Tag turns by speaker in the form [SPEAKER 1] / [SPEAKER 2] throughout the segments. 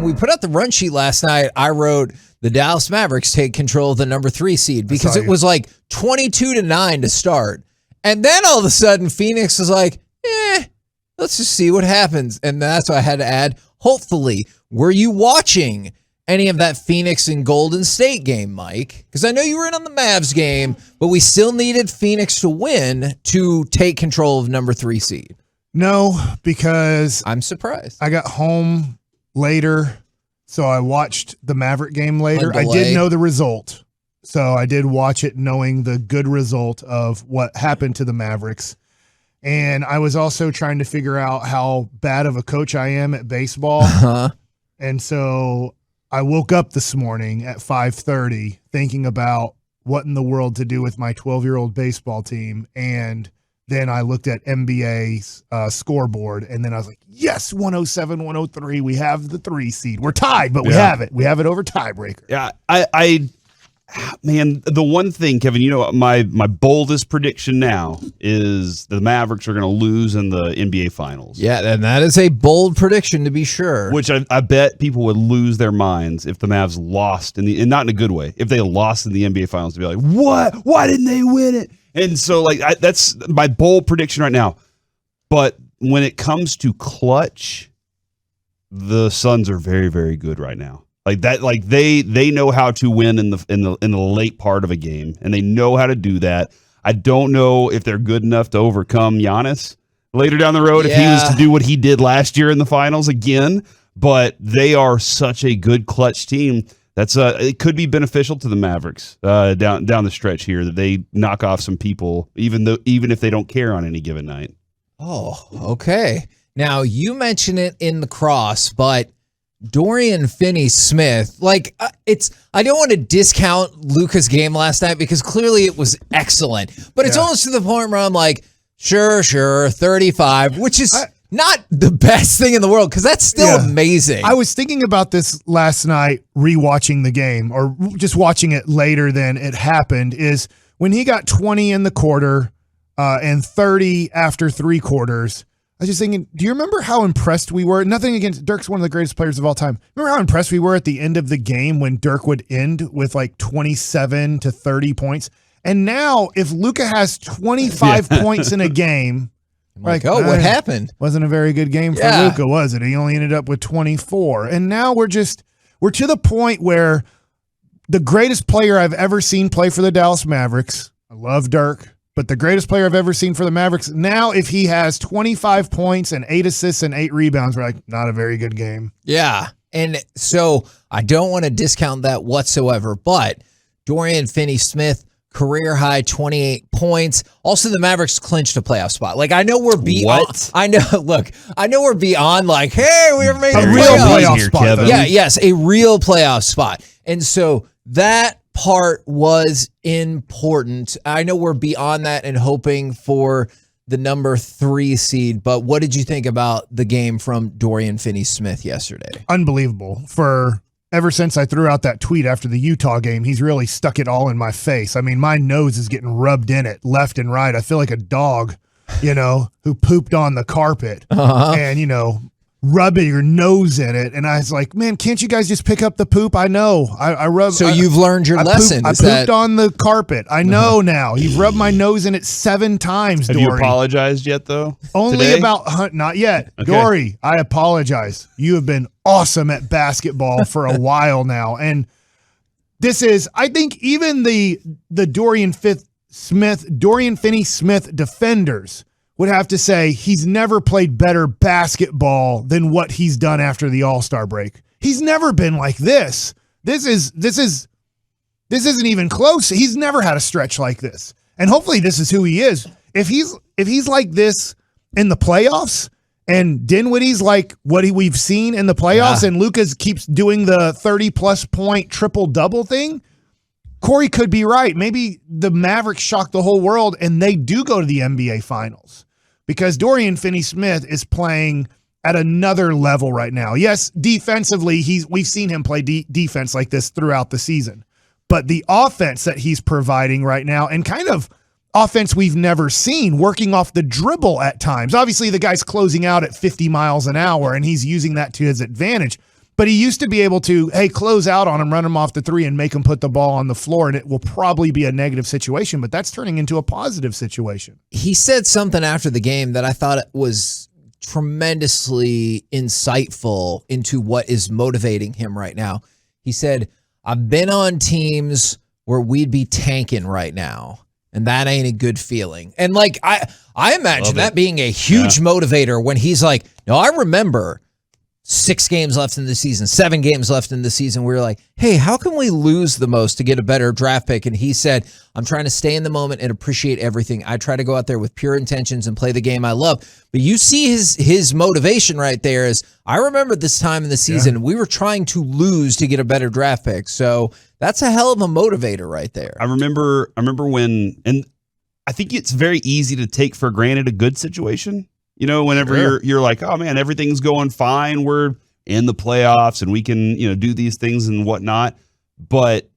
[SPEAKER 1] when we put out the run sheet last night, I wrote the Dallas Mavericks take control of the number 3 seed because it was like 22-9 to start. And then all of a sudden, Phoenix was like, let's just see what happens. And that's why I had to add, hopefully, were you watching any of that Phoenix and Golden State game, Mike? Because I know you were in on the Mavs game, but we still needed Phoenix to win to take control of number 3 seed.
[SPEAKER 2] No, because
[SPEAKER 1] I'm surprised.
[SPEAKER 2] I got home later, so I watched the Maverick game later. I did know the result, so I did watch it knowing the good result of what happened to the Mavericks. And I was also trying to figure out how bad of a coach I am at baseball. And so I woke up this morning at 5:30 thinking about what in the world to do with my 12-year-old baseball team. And then I looked at NBA's scoreboard, and then I was like, yes, 107, 103. We have the 3 seed. We're tied, but we have it. We have it over tiebreaker.
[SPEAKER 3] Yeah, man, the one thing, Kevin, my boldest prediction now is the Mavericks are going to lose in the NBA Finals.
[SPEAKER 1] Yeah, and that is a bold prediction to be sure.
[SPEAKER 3] Which I bet people would lose their minds if the Mavs lost, and not in a good way, if they lost in the NBA Finals, to be like, what? Why didn't they win it? And so, that's my bold prediction right now. But when it comes to clutch, the Suns are very, very good right now. They know how to win in the late part of a game, and they know how to do that. I don't know if they're good enough to overcome Giannis later down the road if he was to do what he did last year in the finals again. But they are such a good clutch team. That's it could be beneficial to the Mavericks down the stretch here that they knock off some people, even if they don't care on any given night.
[SPEAKER 1] Oh, okay. Now you mentioned it in the cross, but Dorian Finney-Smith, I don't want to discount Luka's game last night because clearly it was excellent, but it's almost to the point where I'm like, sure, 35, which is not the best thing in the world because that's still amazing.
[SPEAKER 2] I was thinking about this last night, rewatching the game or just watching it later than it happened, is when he got 20 in the quarter and 30 after 3 quarters. I was just thinking, do you remember how impressed we were? Nothing against Dirk's one of the greatest players of all time. Remember how impressed we were at the end of the game when Dirk would end with 27 to 30 points? And now if Luka has 25 points in a game,
[SPEAKER 1] what happened?
[SPEAKER 2] Wasn't a very good game for Luka, was it? He only ended up with 24. And now we're to the point where the greatest player I've ever seen play for the Dallas Mavericks, I love Dirk, but the greatest player I've ever seen for the Mavericks, now if he has 25 points and 8 assists and 8 rebounds, we're like, not a very good game.
[SPEAKER 1] Yeah, and so I don't want to discount that whatsoever, but Dorian Finney-Smith, career high 28 points. Also, the Mavericks clinched a playoff spot. I know we're beyond.
[SPEAKER 3] What?
[SPEAKER 1] I know we're beyond. Hey, we're making
[SPEAKER 2] a real playoff spot.
[SPEAKER 3] Kevin.
[SPEAKER 1] Yeah, yes, a real playoff spot, and so that part was important. I know we're beyond that and hoping for the number 3 seed, but what did you think about the game from Dorian Finney-Smith yesterday?
[SPEAKER 2] Unbelievable. Ever since I threw out that tweet after the Utah game, he's really stuck it all in my face. I mean, my nose is getting rubbed in it left and right. I feel like a dog, who pooped on the carpet and, rubbing your nose in it. And I was like, man, can't you guys just pick up the poop? I know. I rubbed.
[SPEAKER 1] So you've learned your lesson.
[SPEAKER 2] I pooped on the carpet. I know now. You've rubbed my nose in it 7 times,
[SPEAKER 3] Have
[SPEAKER 2] Dory.
[SPEAKER 3] you apologized yet, thoh?
[SPEAKER 2] Only
[SPEAKER 3] today?
[SPEAKER 2] not yet.
[SPEAKER 3] Okay.
[SPEAKER 2] Dory, I apologize. You have been awesome at basketball for a while now. And this is, I think, even the Dorian Finney-Smith defenders would have to say he's never played better basketball than what he's done after the All-Star break. He's never been like this. This isn't even close. He's never had a stretch like this. And hopefully this is who he is. If he's like this in the playoffs and Dinwiddie's like what we've seen in the playoffs and Luka keeps doing the 30-plus point triple-double thing, Corey could be right. Maybe the Mavericks shock the whole world and they do go to the NBA Finals because Dorian Finney-Smith is playing at another level right now. Yes, defensively, we've seen him play defense like this throughout the season. But the offense that he's providing right now and kind of offense we've never seen, working off the dribble at times. Obviously, the guy's closing out at 50 miles an hour and he's using that to his advantage. But he used to be able to, close out on him, run him off the three, and make him put the ball on the floor, and it will probably be a negative situation, but that's turning into a positive situation.
[SPEAKER 1] He said something after the game that I thought was tremendously insightful into what is motivating him right now. He said, I've been on teams where we'd be tanking right now, and that ain't a good feeling. And like I imagine that being a huge motivator when he's like, no, I remember 6 games left in the season, 7 games left in the season. We were like, hey, how can we lose the most to get a better draft pick? And he said, I'm trying to stay in the moment and appreciate everything. I try to go out there with pure intentions and play the game I love. But you see his motivation right there is, I remember this time in the season, we were trying to lose to get a better draft pick. So that's a hell of a motivator right there.
[SPEAKER 3] I remember when, and I think it's very easy to take for granted a good situation. You know, whenever you're like, oh man, everything's going fine. We're in the playoffs and we can, do these things and whatnot. But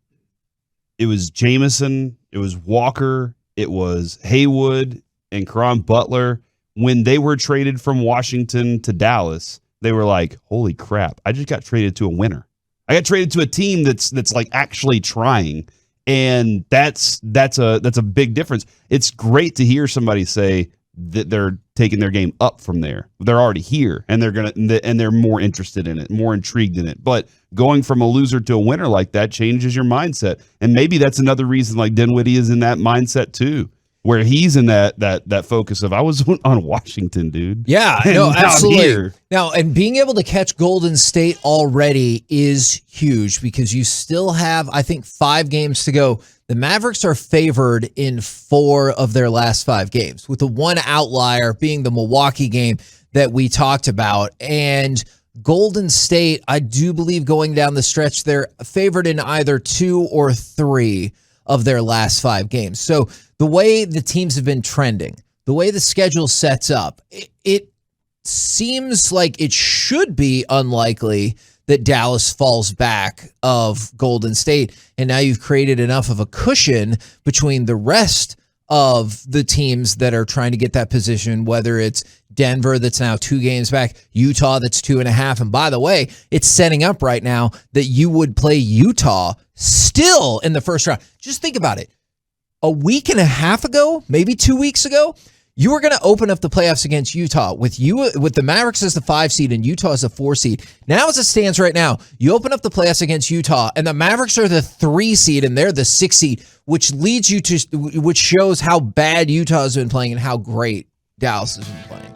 [SPEAKER 3] it was Jameson, it was Walker, it was Haywood and Caron Butler. When they were traded from Washington to Dallas, they were like, holy crap, I just got traded to a winner. I got traded to a team that's like actually trying. And that's a big difference. It's great to hear somebody say that they're taking their game up from there. They're already here, and they're more interested in it, more intrigued in it. But going from a loser to a winner like that changes your mindset, and maybe that's another reason like Dinwiddie is in that mindset too, where he's in that focus of I was on Washington, dude.
[SPEAKER 1] Yeah, no, absolutely. Now, and being able to catch Golden State already is huge because you still have, I think, 5 games to go. The Mavericks are favored in 4 of their last 5 games, with the one outlier being the Milwaukee game that we talked about. And Golden State, I do believe going down the stretch, they're favored in either 2 or 3 of their last 5 games. So the way the teams have been trending, the way the schedule sets up, it seems like it should be unlikely that Dallas falls back of Golden State. And now you've created enough of a cushion between the rest of the teams that are trying to get that position, whether it's Denver that's now 2 games back, Utah that's 2.5. And by the way, it's setting up right now that you would play Utah still in the first round. Just think about it. A week and a half ago, maybe 2 weeks ago, you were going to open up the playoffs against Utah with the Mavericks as the 5 seed and Utah as the 4 seed. Now, as it stands right now, you open up the playoffs against Utah, and the Mavericks are the 3 seed and they're the 6 seed, which shows how bad Utah has been playing and how great Dallas has been playing.